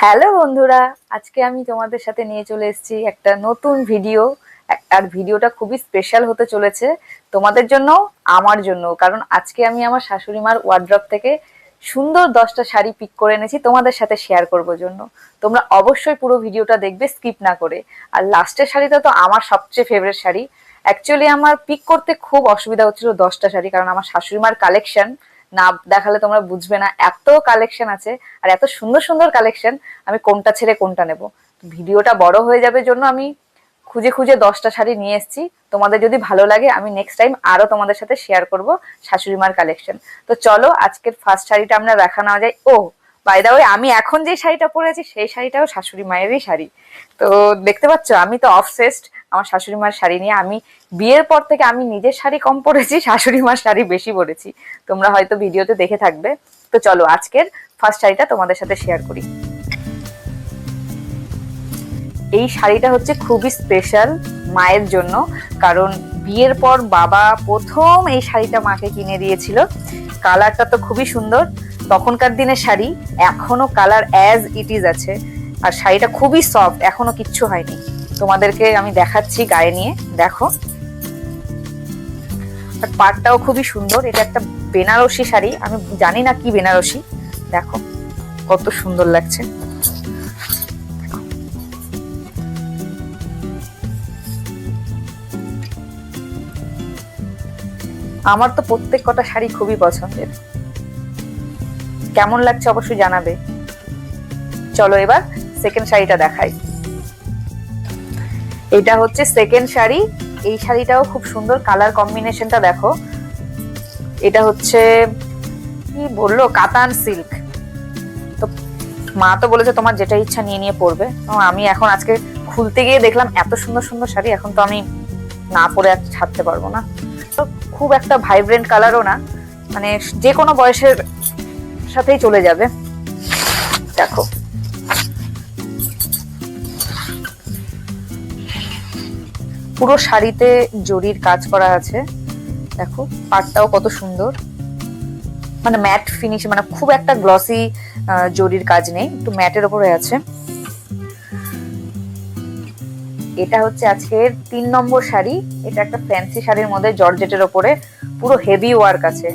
Hello বন্ধুরা, আজকে আমি তোমাদের সাথে নিয়ে চলে এসেছি একটা নতুন ভিডিও। আর ভিডিওটা খুবই স্পেশাল হতে চলেছে তোমাদের জন্য, আমার জন্য। কারণ আজকে আমি আমার শাশুড়ি মার ওয়ার্ড্রপ থেকে সুন্দর 10টা শাড়ি পিক করে এনেছি তোমাদের সাথে শেয়ার করবো জন্য। তোমরা অবশ্যই পুরো ভিডিওটা দেখবে স্কিপ না করে। আর লাস্টের শাড়িটা তো আমার সবচেয়ে ফেভারিট শাড়ি। অ্যাকচুয়ালি আমার পিক করতে খুব অসুবিধা হচ্ছিল 10টা শাড়ি, কারণ আমার শাশুড়ি মার কালেকশন না দেখালে তোমরা বুঝবে না, এত কালেকশন আছে আর এত সুন্দর সুন্দর কালেকশন, আমি কোনটা ছেড়ে কোনটা নেব। ভিডিওটা বড় হয়ে যাবে জন্য আমি খুঁজে খুঁজে 10টা শাড়ি নিয়ে এসেছি। তোমাদের যদি ভালো লাগে আমি নেক্সট টাইম আরো তোমাদের সাথে শেয়ার করব শাশুড়ি মার কালেকশন। তো চলো আজকের ফার্স্ট শাড়িটা আমরা দেখা নেওয়া যায়। ও বাই দা ওয়ে, আমি এখন যে শাড়িটা পরে আছি সেই শাড়িটাও শাশুড়ি মায়েরই শাড়ি। তো দেখতে পাচ্ছ আমি তো অবসেসড আমার শাশুড়ি মার শাড়ি নিয়ে। আমি বিয়ের পর থেকে আমি নিজের শাড়ি কম পরেছি, শাশুড়ি মার শাড়ি বেশি পরেছি। তোমরা হয়তো ভিডিওতে দেখে থাকবে। তো চলো আজকের ফার্স্ট শাড়িটা তোমাদের সাথে শেয়ার করি। এই শাড়িটা হচ্ছে খুবই স্পেশাল মায়ের জন্য, কারণ বিয়ের পর বাবা প্রথম এই শাড়িটা মাকে কিনে দিয়েছিল। কালারটা তো খুবই সুন্দর, তখনকার দিনের শাড়ি, এখনো কালার অ্যাজ ইট ইজ আছে। আর শাড়িটা খুবই সফট, এখনো কিচ্ছু হয়নি। তোমাদেরকে আমি দেখাচ্ছি গায়ে নিয়ে, দেখো। আর পাটটাও খুবই সুন্দর। এটা একটা বেনারসি শাড়ি, আমি জানি না কি বেনারসি, দেখো কত সুন্দর লাগছে। আমার তো প্রত্যেক কটা শাড়ি খুবই পছন্দের। কেমন লাগছে অবশ্যই জানাবে। চলো এবার সেকেন্ড শাড়িটা দেখাই। এটা হচ্ছে সেকেন্ড শাড়ি। এই শাড়িটাও খুব সুন্দর, কালার কম্বিনেশনটা দেখো। এটা হচ্ছে কি বললো, কাতান সিল্ক। তো মা তো বলেছে তোমার যেটা ইচ্ছা নিয়ে নিয়ে পরবে। আমি এখন আজকে খুলতে গিয়ে দেখলাম এত সুন্দর সুন্দর শাড়ি, এখন তো আমি না পরে আর ছাড়তে পারবো না। তো খুব একটা ভাইব্রেন্ট কালারও না, মানে যে কোনো বয়সের সাথেই চলে যাবে। দেখো পুরো শাড়িতে জরির কাজ করা আছে। দেখো পাটটাও কত সুন্দর, মানে ম্যাট ফিনিশ, মানে খুব একটা গ্লসি জরির কাজ নেই, একটু ম্যাটের উপরে আছে। এটা হচ্ছে আজকের 3 নম্বর শাড়ি। এটা একটা ফ্যান্সি শাড়ির মধ্যে জর্জেটের ওপরে পুরো হেভি ওয়ার্ক আছে।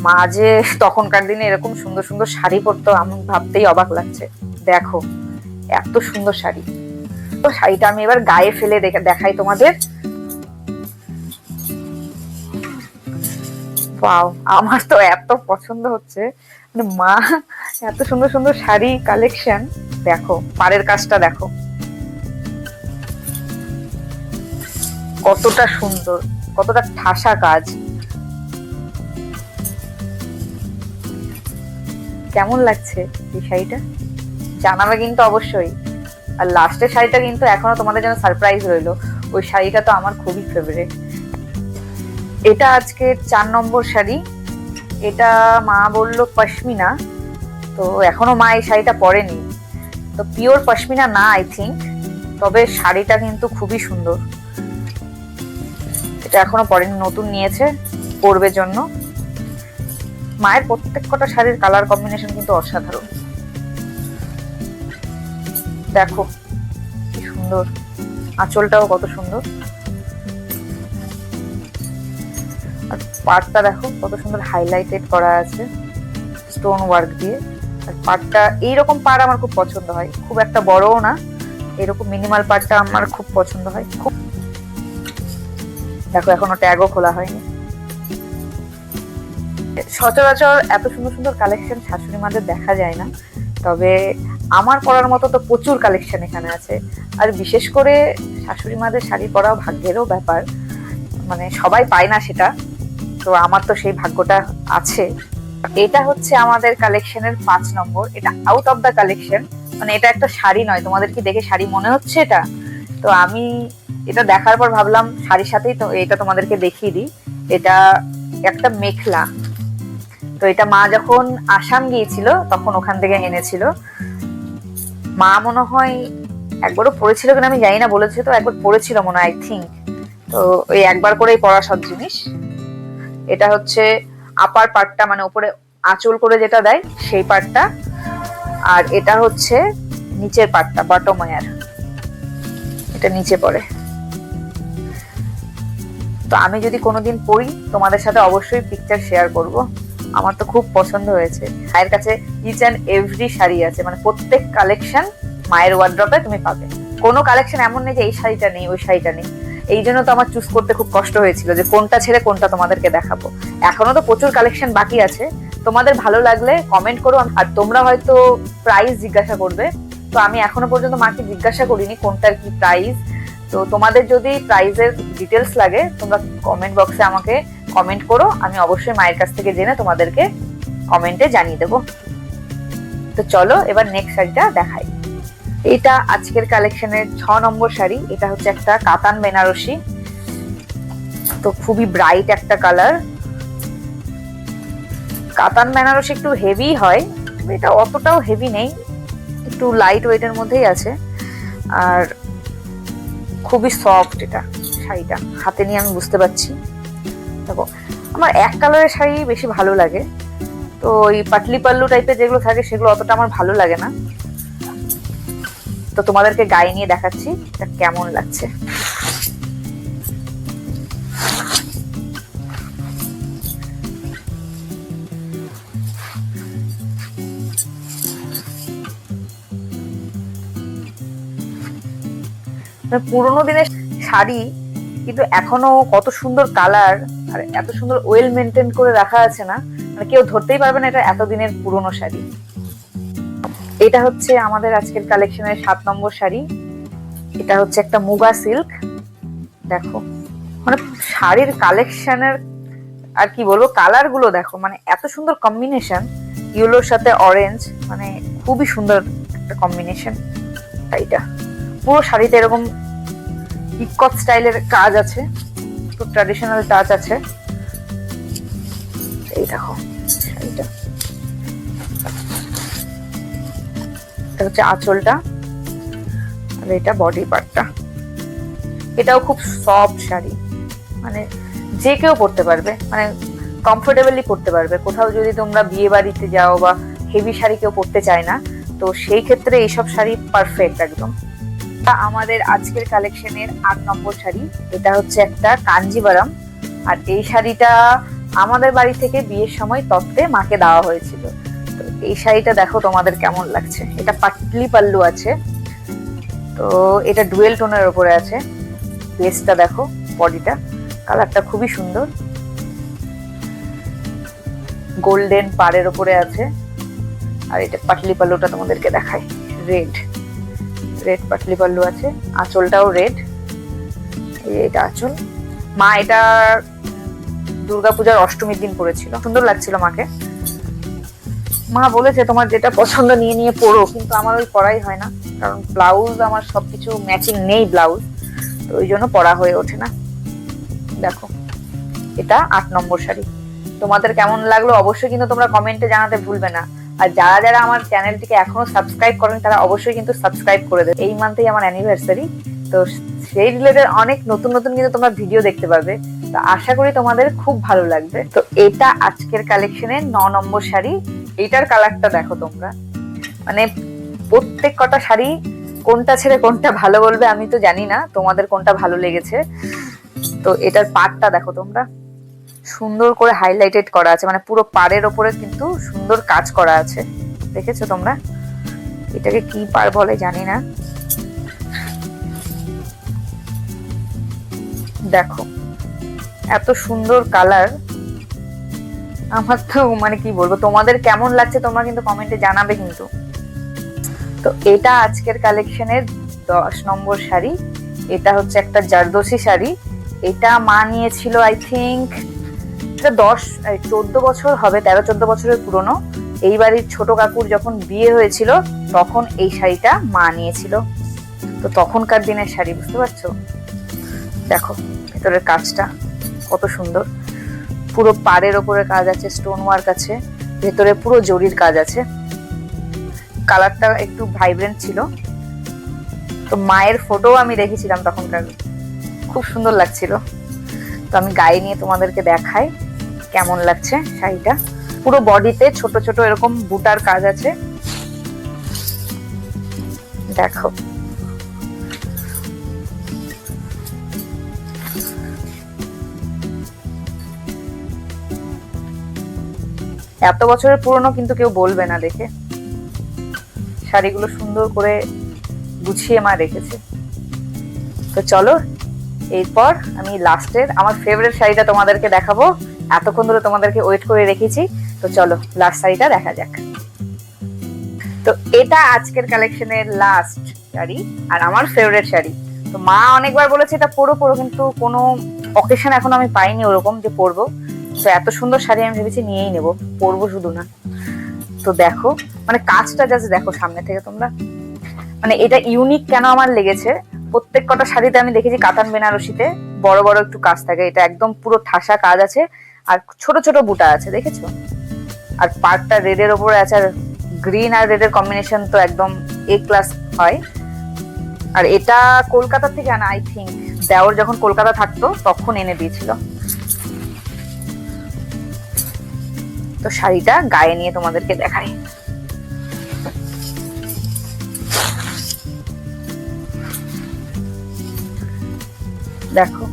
মা যে তখনকার দিনে এরকম সুন্দর সুন্দর শাড়ি পরতো, আমি ভাবতেই অবাক লাগছে। দেখো এত সুন্দর শাড়ি। তো শাড়িটা আমি এবার গায়ে ফেলে দেখাই তোমাদের। ওয়াও, আমার তো এত পছন্দ হচ্ছে, মানে মা এত সুন্দর সুন্দর শাড়ি কালেকশন। দেখো পাড়ের কাজটা দেখো কতটা সুন্দর, কতটা ঠাসা কাজ। কেমন লাগছে এই শাড়িটা জানাবে কিন্তু অবশ্যই। আর লাস্টের শাড়িটা কিন্তু এখনো তোমাদের জন্য সারপ্রাইজ রইলো। ওই শাড়িটা তো আমার খুবই ফেভারিট। এটা আজকে 4 নম্বর শাড়ি। এটা মা বললো পশমিনা, তো এখনো মা এই শাড়িটা পরেনি, তো পিওর পশমিনা না আই থিঙ্ক, তবে শাড়িটা কিন্তু খুবই সুন্দর। এটা এখনো পরেনি, নতুন নিয়েছে পরবে জন্য। মায়ের প্রত্যেক কটা শাড়ির কালার কম্বিনেশন কিন্তু অসাধারণ। দেখো কি সুন্দর, আঁচলটাও কত সুন্দর। আর পাড়টা দেখো কত সুন্দর হাইলাইটেড করা আছে স্টোন ওয়ার্ক দিয়ে। আর পাড়টা এইরকম পাড় আমার খুব পছন্দ হয়, খুব একটা বড়ও না, এরকম মিনিমাল পাড়টা আমার খুব পছন্দ হয় খুব। দেখো এখনো ট্যাগও খোলা হয়নি। সচরাচর এত সুন্দর সুন্দর কালেকশন শাশুড়ি মাদের দেখা যায় না, তবে আমার পরার মতো তো প্রচুর কালেকশন এখানে আছে। আর বিশেষ করে শাশুড়ি মাদের শাড়ি পরা ভাগ্যেরও ব্যাপার, মানে সবাই পায় না সেটা, তো আমার তো সেই ভাগ্যটা আছে। এটা হচ্ছে আমাদের কালেকশনের 5 নম্বর। এটা আউট অফ দা কালেকশন, মানে এটা একটা শাড়ি নয়। তোমাদের কি দেখে শাড়ি মনে হচ্ছে এটা? তো আমি এটা দেখার পর ভাবলাম শাড়ির সাথেই তো এটা তোমাদেরকে দেখিয়ে দিই। এটা একটা মেখলা। তো এটা মা যখন আসাম গিয়েছিল তখন ওখান থেকে এনেছিল। মা মনে হয় একবারও পরেছিল কিনা আমি জানি না, বলেছে তো একবার পরেছিল মনে হয় আই থিঙ্ক। তো ওই একবার করেই পরা সব জিনিস। এটা হচ্ছে আপার পার্টটা, মানে উপরে আঁচল করে যেটা দেয় সেই পার্টটা। আর এটা হচ্ছে নিচের পাটটা বটম ওয়্যার, এটা নিচে পড়ে। তো আমি যদি কোনোদিন পরি তোমাদের সাথে অবশ্যই পিকচার শেয়ার করব। আমার তো খুব পছন্দ হয়েছে। মায়ের কাছে ইচ অ্যান্ড এভরি শাড়ি আছে, মানে প্রত্যেক কালেকশন মায়ের ওয়ার্ড্রপে তুমি পাবে। কোনো কালেকশন এমন নেই যে এই শাড়িটা নেই ওই শাড়িটা নেই। এই জন্য তো আমার চুজ করতে খুব কষ্ট হয়েছিল যে কোনটা ছেড়ে কোনটা তোমাদেরকে দেখাবো। এখনো তো প্রচুর কালেকশন বাকি আছে, তোমাদের ভালো লাগলে কমেন্ট করো। আর তোমরা হয়তো প্রাইস জিজ্ঞাসা করবে, তো আমি এখনো পর্যন্ত মাকে জিজ্ঞাসা করিনি কোনটার কি প্রাইস। তো তোমাদের যদি প্রাইসের ডিটেলস লাগে তোমরা কমেন্ট বক্সে আমাকে কমেন্ট করো, আমি অবশ্যই মায়ের কাছ থেকে জেনে তোমাদেরকে কমেন্টে জানিয়ে দেবো। তো চলো এবার নেক্সট শাড়িটা দেখাই। এটা আজকের কালেকশনের 6 নম্বর শাড়ি। এটা হচ্ছে একটা কাতান বেনারসি, তো খুবই ব্রাইট একটা কালার। কাতান বেনারসি একটু হেভি হয়, এটা অতটাও হেভি নেই, একটু লাইট ওয়েটের মধ্যেই আছে। আর খুবই সফট এটা শাড়িটা, হাতে নিয়ে আমি বুঝতে পারছি। দেখো আমার এক কালারের শাড়ি বেশি ভালো লাগে, তো ওই পাটলি পাল্লু টাইপের যেগুলো থাকে সেগুলো অতটা আমার ভালো লাগে না। তো তোমাদেরকে গায়ে নিয়ে দেখাচ্ছি এটা কেমন লাগছে। পুরোনো দিনের শাড়ি কিন্তু এখনো কত সুন্দর কালার আর এত সুন্দর ওয়েল মেনটেন করে রাখা আছে না, মানে কেউ ধরতেই পারবে না এটা এতদিনের পুরোনো শাড়ি। এটা হচ্ছে আমাদের আজকের কালেকশনের 7 নম্বর শাড়ি। এটা হচ্ছে একটা মুগা সিল্ক। দেখো মানে শাড়ির কালেকশনের আর কি বলবো, কালার গুলো দেখো, মানে এত সুন্দর কম্বিনেশন, ইয়েলোর সাথে অরেঞ্জ, মানে খুবই সুন্দর একটা কম্বিনেশন। শাড়িটা পুরো শাড়িতে এরকম ইকট স্টাইলের কাজ আছে, খুব ট্র্যাডিশনাল টাচ আছে। এই দেখো শাড়িটা, এটা হচ্ছে আঁচলটা আর এটা বডি পার্টটা। এটাও খুব সফট শাড়ি, মানে যে কেউ পরতে পারবে, মানে কমফোর্টেবলি পরতে পারবে। কোথাও যদি তোমরা বিয়ে বাড়িতে যাও বা হেভি শাড়ি কেউ পরতে চায় না, তো সেই ক্ষেত্রে এইসব শাড়ি পারফেক্ট একদম। আমাদের আজকের কালেকশনের 8 নম্বর শাড়ি। এটা হচ্ছে একটা কাঞ্জিভারাম, আর এই শাড়িটা আমাদের বাড়ি থেকে বিয়ের সময় তত্ত্বে মাকে দেওয়া হয়েছিল। তো এই শাড়িটা দেখো তোমাদের কেমন লাগছে। এটা পাটলি পাল্লু আছে, তো এটা ডুয়েল টোনের উপরে আছে। বেসটা দেখো, বডিটা, কালারটা খুবই সুন্দর, গোল্ডেন পাড়ের উপরে আছে। আর এটা পাটলি পাল্লুটা তোমাদেরকে দেখাই, রেড রেড পাটলি পাল্লু আছে, আঁচলটাও রেড। এটা আঁচল। মা এটা দুর্গাপূজার অষ্টমীর দিন পরেছিল, সুন্দর লাগছিল মাকে। মা বলেছে তোমার যেটা পছন্দ নিয়ে নিয়ে পরো, কিন্তু আমার ওই পরাই হয় না, কারণ ব্লাউজ আমার সবকিছু ম্যাচিং নেই ব্লাউজ, তো ওই জন্য পরা হয়ে ওঠে না। দেখো এটা 8 নম্বর শাড়ি। তোমাদের কেমন লাগলো অবশ্যই কিন্তু তোমরা কমেন্টে জানাতে ভুলবে না। আর যারা যারা আমার চ্যানেলটিকে এখনো সাবস্ক্রাইব করেন তারা অবশ্যই কিন্তু সাবস্ক্রাইব করে দেবে। এই মান্থেই আমার অ্যানিভার্সারি, তো সেই রিলেটেড অনেক নতুন নতুন কিন্তু তোমরা ভিডিও দেখতে পাবে, তো আশা করি তোমাদের খুব ভালো লাগবে। তো এটা আজকের কালেকশনের 9 নম্বর শাড়ি। এইটার কালারটা দেখো তোমরা, মানে প্রত্যেক কটা শাড়ি কোনটা ছেড়ে কোনটা ভালো বলবে আমি তো জানি না, তোমাদের কোনটা ভালো লেগেছে। তো এটার পাড়টা দেখো তোমরা, সুন্দর করে হাইলাইটেড করা আছে, মানে পুরো পাড়ের ওপরে কিন্তু সুন্দর কাজ করা আছে, দেখেছো তোমরা? এটাকে কি পাড় বলে জানি না। দেখো এত সুন্দর কালার, আমার তো মানে কি বলবো, তোমাদের কেমন লাগছে তোমরা কিন্তু কমেন্টে জানাবে কিন্তু। তো এটা আজকের কালেকশনের 10 নম্বর শাড়ি। এটা হচ্ছে একটা জারদোসি শাড়ি। এটা মা নিয়েছিল আই থিঙ্ক 14 বছর হবে, 13-14 বছরের পুরনো। এই বাড়ির ছোট কাকুর যখন বিয়ে হয়েছিল তখন এই শাড়িটা মা নিয়েছিল। তো তখনকার দিনের শাড়ি, বুঝতে পারছো? দেখো ভেতরের কাজটা কত সুন্দর, পুরো পাড়ের ওপরে কাজ আছে, স্টোন ওয়ার্ক আছে, ভেতরে পুরো জরির কাজ আছে। কালারটা একটু ভাইব্রেন্ট ছিল। তো মায়ের ফটো আমি দেখেছিলাম তখনকার, খুব সুন্দর লাগছিল। তো আমি গায়ে নিয়ে তোমাদেরকে দেখাই কেমন লাগছে শাড়িটা। পুরো বডিতে ছোট ছোট এরকম বুটার কাজ আছে, দেখো এত বছরের পুরনো কিন্তু কেউ বলবে না দেখে। শাড়িগুলো সুন্দর করে গুছিয়ে মা রেখেছে। তো চলো এরপর আমি লাস্টের আমার ফেভারিট শাড়িটা তোমাদেরকে দেখাবো। এতক্ষণ ধরে তোমাদেরকে ওয়েট করে রেখেছি, তো চলো লাস্ট শাড়িটা দেখা যাক। তো এটা আজকের কালেকশনের লাস্ট শাড়ি আর আমার ফেভারিট শাড়ি। তো মা অনেকবার বলেছে এটা পরো পরো, কিন্তু কোনো অকেশন এখন আমি পাইনি ওরকম যে পরবো। তো এত সুন্দর শাড়ি আমি ভেবেছি নিয়েই নেবো, পরবো শুধু না। তো দেখো মানে কাজটা জাস্ট দেখো সামনে থেকে তোমরা, মানে এটা ইউনিক কেন আমার লেগেছে। প্রত্যেক কটা শাড়িতে আমি দেখেছি কাতান বেনারসিতে বড় বড় একটু কাজ থাকে, এটা একদম পুরো ঠাসা কাজ আছে আর ছোট ছোট বুটা আছে, দেখেছো? আর পার্টটা রেডের ওপরে আছে, আর গ্রিন আর রেডের কম্বিনেশন তো একদম এ ক্লাস হয়। আর এটা কলকাতা থেকে আনা, আই থিঙ্ক দেওর যখন কলকাতা থাকতো তখন এনে দিয়েছিল। তো শাড়িটা গায়ে নিয়ে তোমাদেরকে দেখাই। দেখো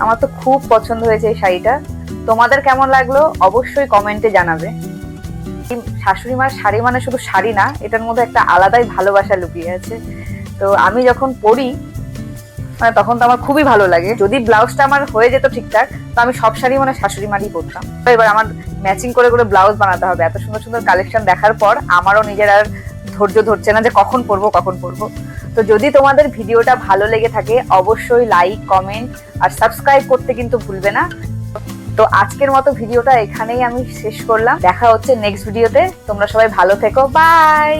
আমার তো খুব পছন্দ হয়েছে এই শাড়িটা। তোমাদের কেমন লাগলো অবশ্যই কমেন্টে জানাবে। শাশুড়ি মার শাড়ি মানে শুধু শাড়ি না, এটার মধ্যে একটা আলাদাই ভালোবাসা লুকিয়ে আছে। তো আমি যখন পরি মানে তখন তো আমার খুবই ভালো লাগে। যদি ব্লাউজটা আমার হয়ে যেত ঠিকঠাক, তো আমি সব শাড়ি মানে শাশুড়ি মারই পরতাম। তো এবার আমার ম্যাচিং করে করে ব্লাউজ বানাতে হবে। এত সুন্দর সুন্দর কালেকশন দেখার পর আমারও নিজের আর ধৈর্য ধরছে না যে কখন পরবো কখন পরবো। তো যদি তোমাদের ভিডিওটা ভালো লেগে থাকে অবশ্যই লাইক, কমেন্ট আর সাবস্ক্রাইব করতে কিন্তু ভুলবে না। তো আজকের মতো ভিডিওটা এখানেই আমি শেষ করলাম। দেখা হচ্ছে নেক্সট ভিডিওতে। তোমরা সবাই ভালো থেকো, বাই।